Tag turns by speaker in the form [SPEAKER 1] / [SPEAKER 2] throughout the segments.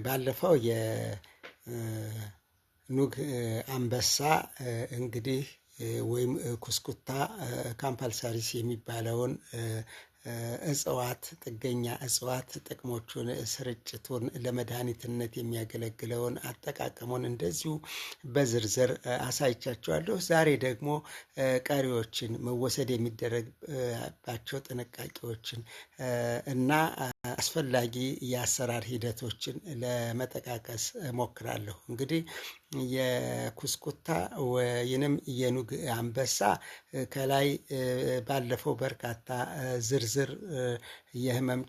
[SPEAKER 1] ባለፈው የኑግ አንበሳ እንግዲህ ወይም ኩስኩታ ካምፓልሳሪስ የሚባለውን እጽዋት ጥገኛ እጽዋት ጥቅሞቹን ስርጭቱን ለመድኃኒትነት የሚያገለግለውን አጠቃቀሙን እንደዚሁ በዝርዝር አሳይቻችኋለሁ። ዛሬ ደግሞ ቀሪዎችን መወሰድ የሚደረግባቸው ጥንቃቄዎችን እና አስፈላጊ የአሰራር ሂደቶችን ለመጠቃቀስ እሞክራለሁ። እንግዲህ የኩስኩታ ወይንም የኑግ አንበሳ ከላይ ባለፈው በርካታ ዝርዝር የህመም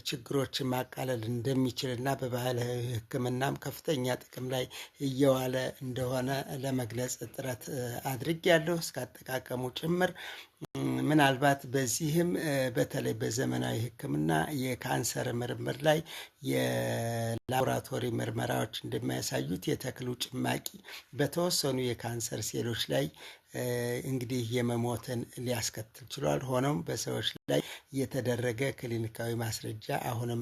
[SPEAKER 1] ችግሮችን ማቃለል እንደሚችል እና በባህላዊ ሕክምናም ከፍተኛ ጥቅም ላይ እየዋለ እንደሆነ ለመግለጽ ጥረት አድርጌያለሁ እስከ አጠቃቀሙ ጭምር። ምናልባት በዚህም በተለይ በዘመናዊ ሕክምና የካንሰር ምርምር ላይ የላቦራቶሪ ምርመራዎች እንደሚያሳዩት የተክሉ ጭማቂ በተወሰኑ የካንሰር ሴሎች ላይ እንግዲህ የመሞትን ሊያስከትል ችሏል። ሆኖም በሰዎች ላይ የተደረገ ክሊኒካዊ ማስረጃ አሁንም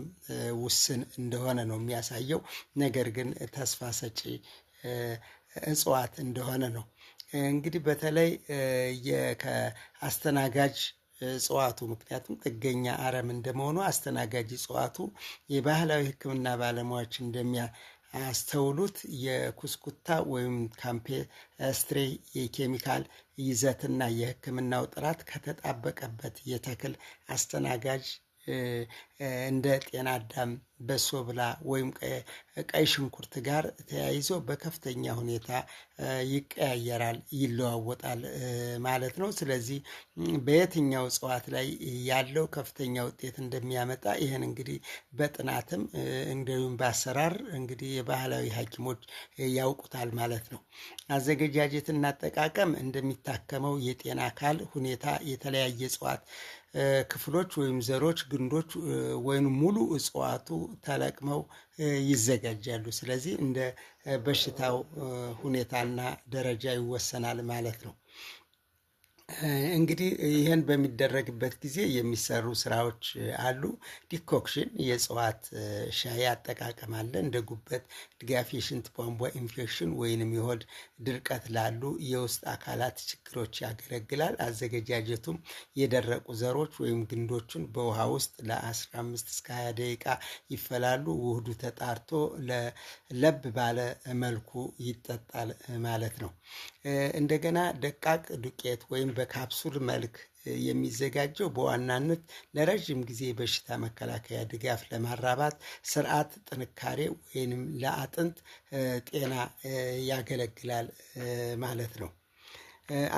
[SPEAKER 1] ውስን እንደሆነ ነው የሚያሳየው። ነገር ግን ተስፋ ሰጪ እጽዋት እንደሆነ ነው። እንግዲህ በተለይ ከአስተናጋጅ እጽዋቱ ምክንያቱም ጥገኛ አረም እንደመሆኑ አስተናጋጅ እጽዋቱ የባህላዊ ሕክምና ባለሙያዎች እንደሚያስተውሉት የኩስኩታ ወይም ካምፔስትሬ የኬሚካል ይዘትና የሕክምናው ጥራት ከተጣበቀበት የተክል አስተናጋጅ እንደ ጤና አዳም፣ በሶ ብላ ወይም ቀይ ሽንኩርት ጋር ተያይዞ በከፍተኛ ሁኔታ ይቀያየራል፣ ይለዋወጣል ማለት ነው። ስለዚህ በየትኛው እጽዋት ላይ ያለው ከፍተኛ ውጤት እንደሚያመጣ ይህን እንግዲህ በጥናትም እንዲሁም በአሰራር እንግዲህ የባህላዊ ሐኪሞች ያውቁታል ማለት ነው። አዘገጃጀትና አጠቃቀም እንደሚታከመው የጤና አካል ሁኔታ የተለያየ እጽዋት ክፍሎች ወይም ዘሮች፣ ግንዶች ወይም ሙሉ እጽዋቱ ተለቅመው ይዘጋጃሉ። ስለዚህ እንደ በሽታው ሁኔታና ደረጃ ይወሰናል ማለት ነው። እንግዲህ ይህን በሚደረግበት ጊዜ የሚሰሩ ስራዎች አሉ። ዲኮክሽን የእጽዋት ሻይ አጠቃቀም አለ። እንደ ጉበት ድጋፍ፣ የሽንት ቧንቧ ኢንፌክሽን ወይንም የሆድ ድርቀት ላሉ የውስጥ አካላት ችግሮች ያገለግላል። አዘገጃጀቱም የደረቁ ዘሮች ወይም ግንዶቹን በውሃ ውስጥ ለ15 እስከ 20 ደቂቃ ይፈላሉ። ውህዱ ተጣርቶ ለብ ባለ መልኩ ይጠጣል ማለት ነው። እንደገና ደቃቅ ዱቄት ወይም በካፕሱል መልክ የሚዘጋጀው በዋናነት ለረዥም ጊዜ በሽታ መከላከያ ድጋፍ፣ ለማራባት ስርዓት ጥንካሬ ወይንም ለአጥንት ጤና ያገለግላል ማለት ነው።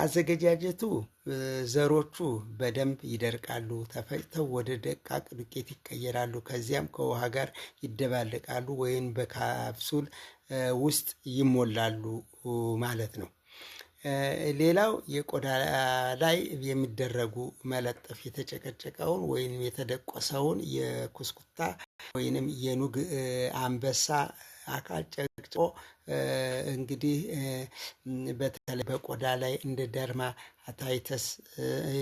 [SPEAKER 1] አዘገጃጀቱ ዘሮቹ በደንብ ይደርቃሉ፣ ተፈጭተው ወደ ደቃቅ ዱቄት ይቀየራሉ። ከዚያም ከውሃ ጋር ይደባለቃሉ ወይም በካፕሱል ውስጥ ይሞላሉ ማለት ነው። ሌላው የቆዳ ላይ የሚደረጉ መለጠፍ የተጨቀጨቀውን ወይም የተደቆሰውን የኩስኩታ ወይንም የኑግ አንበሳ አካል ጨቅጭቆ እንግዲህ በተለይ በቆዳ ላይ እንደ ደርማታይተስ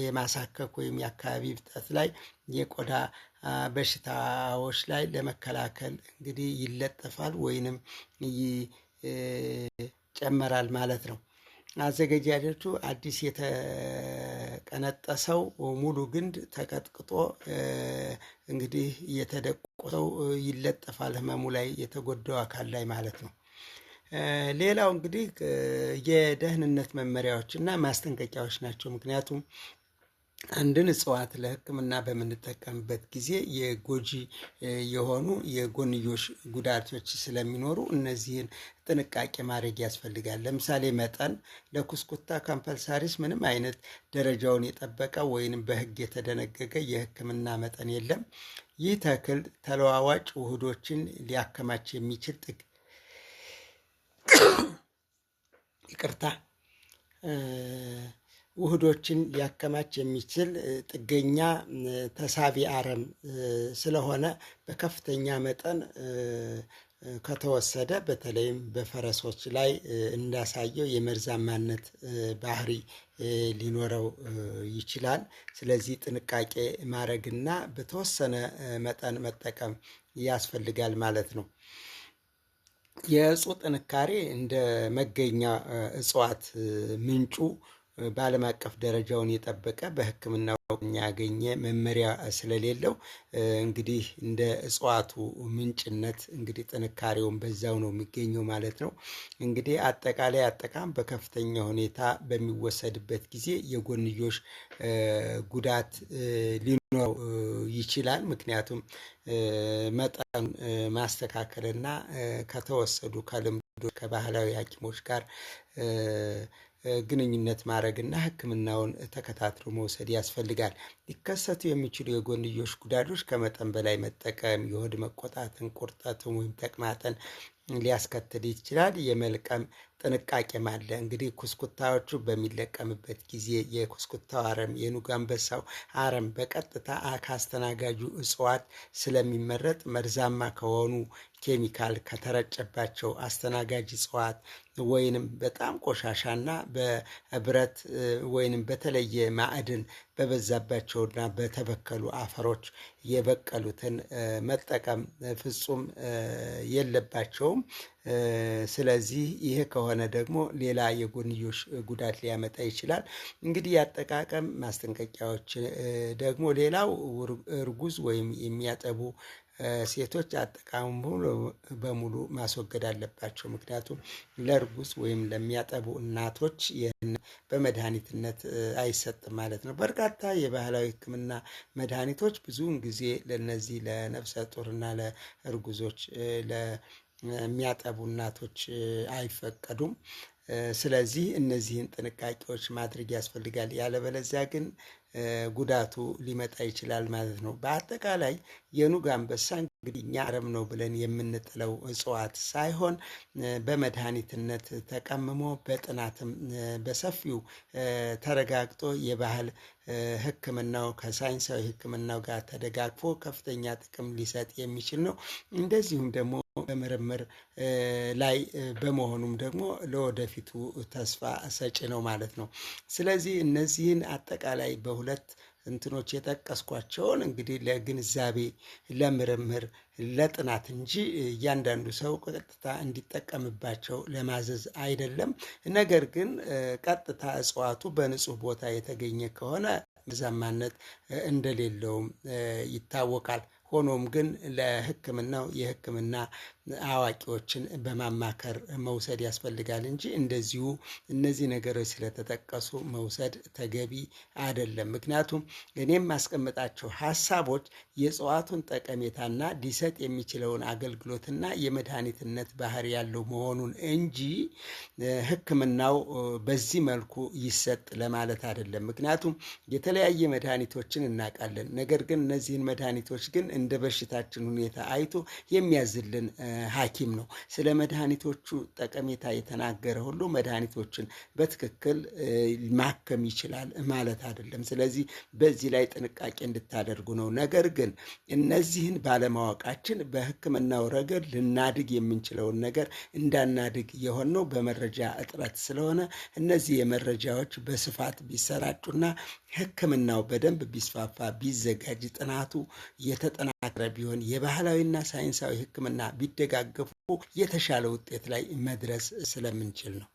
[SPEAKER 1] የማሳከክ ወይም የአካባቢ እብጠት ላይ የቆዳ በሽታዎች ላይ ለመከላከል እንግዲህ ይለጠፋል ወይንም ይጨመራል ማለት ነው። አዘገጃጀቱ አዲስ የተቀነጠሰው ሙሉ ግንድ ተቀጥቅጦ እንግዲህ የተደቆሰው ይለጠፋል ህመሙ ላይ የተጎዳው አካል ላይ ማለት ነው። ሌላው እንግዲህ የደህንነት መመሪያዎች እና ማስጠንቀቂያዎች ናቸው። ምክንያቱም አንድን እጽዋት ለሕክምና በምንጠቀምበት ጊዜ የጎጂ የሆኑ የጎንዮሽ ጉዳቶች ስለሚኖሩ እነዚህን ጥንቃቄ ማድረግ ያስፈልጋል። ለምሳሌ መጠን፣ ለኩስኩታ ካምፓልሳሪስ ምንም አይነት ደረጃውን የጠበቀ ወይንም በሕግ የተደነገገ የሕክምና መጠን የለም። ይህ ተክል ተለዋዋጭ ውህዶችን ሊያከማች የሚችል ውህዶችን ሊያከማች የሚችል ጥገኛ ተሳቢ አረም ስለሆነ በከፍተኛ መጠን ከተወሰደ በተለይም በፈረሶች ላይ እንዳሳየው የመርዛማነት ባህሪ ሊኖረው ይችላል። ስለዚህ ጥንቃቄ ማድረግና በተወሰነ መጠን መጠቀም ያስፈልጋል ማለት ነው። የእጹ ጥንካሬ እንደ መገኛ እጽዋት ምንጩ በዓለም አቀፍ ደረጃውን የጠበቀ በሕክምናው ያገኘ መመሪያ ስለሌለው እንግዲህ እንደ እጽዋቱ ምንጭነት እንግዲህ ጥንካሬውን በዛው ነው የሚገኘው ማለት ነው። እንግዲህ አጠቃላይ አጠቃም በከፍተኛ ሁኔታ በሚወሰድበት ጊዜ የጎንዮሽ ጉዳት ሊኖረው ይችላል። ምክንያቱም መጠን ማስተካከልና ከተወሰዱ ከልምዶች ከባህላዊ ሐኪሞች ጋር ግንኙነት ማድረግና ሕክምናውን ተከታትሎ መውሰድ ያስፈልጋል። ሊከሰቱ የሚችሉ የጎንዮሽ ጉዳቶች ከመጠን በላይ መጠቀም የሆድ መቆጣትን፣ ቁርጠትን ወይም ተቅማጥን ሊያስከትል ይችላል። የመልቀም ጥንቃቄም አለ። እንግዲህ ኩስኩታዎቹ በሚለቀምበት ጊዜ የኩስኩታው አረም የኑግ አንበሳው አረም በቀጥታ ከአስተናጋጁ እጽዋት ስለሚመረጥ መርዛማ ከሆኑ ኬሚካል ከተረጨባቸው አስተናጋጅ እጽዋት ወይንም በጣም ቆሻሻና በብረት ወይንም በተለየ ማዕድን በበዛባቸውና በተበከሉ አፈሮች የበቀሉትን መጠቀም ፍጹም የለባቸውም። ስለዚህ ይሄ ከሆነ ደግሞ ሌላ የጎንዮሽ ጉዳት ሊያመጣ ይችላል። እንግዲህ የአጠቃቀም ማስጠንቀቂያዎች ደግሞ ሌላው እርጉዝ ወይም የሚያጠቡ ሴቶች አጠቃቀሙን ሙሉ በሙሉ ማስወገድ አለባቸው። ምክንያቱም ለእርጉዝ ወይም ለሚያጠቡ እናቶች በመድኃኒትነት አይሰጥም ማለት ነው። በርካታ የባህላዊ ሕክምና መድኃኒቶች ብዙውን ጊዜ ለነዚህ ለነፍሰ ጡርና ለእርጉዞች ለሚያጠቡ እናቶች አይፈቀዱም። ስለዚህ እነዚህን ጥንቃቄዎች ማድረግ ያስፈልጋል። ያለበለዚያ ግን ጉዳቱ ሊመጣ ይችላል ማለት ነው። በአጠቃላይ የኑግ አንበሳ እንግዲህ እኛ አረም ነው ብለን የምንጥለው እጽዋት ሳይሆን በመድኃኒትነት ተቀምሞ በጥናትም በሰፊው ተረጋግጦ የባህል ሕክምናው ከሳይንሳዊ ሕክምናው ጋር ተደጋግፎ ከፍተኛ ጥቅም ሊሰጥ የሚችል ነው። እንደዚሁም ደግሞ በምርምር ላይ በመሆኑም ደግሞ ለወደፊቱ ተስፋ ሰጪ ነው ማለት ነው። ስለዚህ እነዚህን አጠቃላይ በሁለት እንትኖች የጠቀስኳቸውን እንግዲህ ለግንዛቤ፣ ለምርምር፣ ለጥናት እንጂ እያንዳንዱ ሰው ቀጥታ እንዲጠቀምባቸው ለማዘዝ አይደለም። ነገር ግን ቀጥታ እጽዋቱ በንጹህ ቦታ የተገኘ ከሆነ መርዛማነት እንደሌለውም ይታወቃል። ሆኖም ግን ለሕክምናው የሕክምና አዋቂዎችን በማማከር መውሰድ ያስፈልጋል እንጂ እንደዚሁ እነዚህ ነገሮች ስለተጠቀሱ መውሰድ ተገቢ አይደለም። ምክንያቱም እኔም ማስቀምጣቸው ሀሳቦች የእጽዋቱን ጠቀሜታና ሊሰጥ የሚችለውን አገልግሎትና የመድኃኒትነት ባህሪ ያለው መሆኑን እንጂ ሕክምናው በዚህ መልኩ ይሰጥ ለማለት አይደለም። ምክንያቱም የተለያየ መድኃኒቶችን እናውቃለን። ነገር ግን እነዚህን መድኃኒቶች ግን እንደ በሽታችን ሁኔታ አይቶ የሚያዝልን ሐኪም ነው። ስለ መድኃኒቶቹ ጠቀሜታ የተናገረ ሁሉ መድኃኒቶችን በትክክል ማከም ይችላል ማለት አይደለም። ስለዚህ በዚህ ላይ ጥንቃቄ እንድታደርጉ ነው። ነገር ግን እነዚህን ባለማወቃችን በሕክምናው ረገድ ልናድግ የምንችለውን ነገር እንዳናድግ የሆነው በመረጃ እጥረት ስለሆነ እነዚህ የመረጃዎች በስፋት ቢሰራጩና ሕክምናው በደንብ ቢስፋፋ ቢዘጋጅ ጥናቱ የተጠናከረ ቢሆን የባህላዊና ሳይንሳዊ ሕክምና ቢደጋገፉ የተሻለ ውጤት ላይ መድረስ ስለምንችል ነው።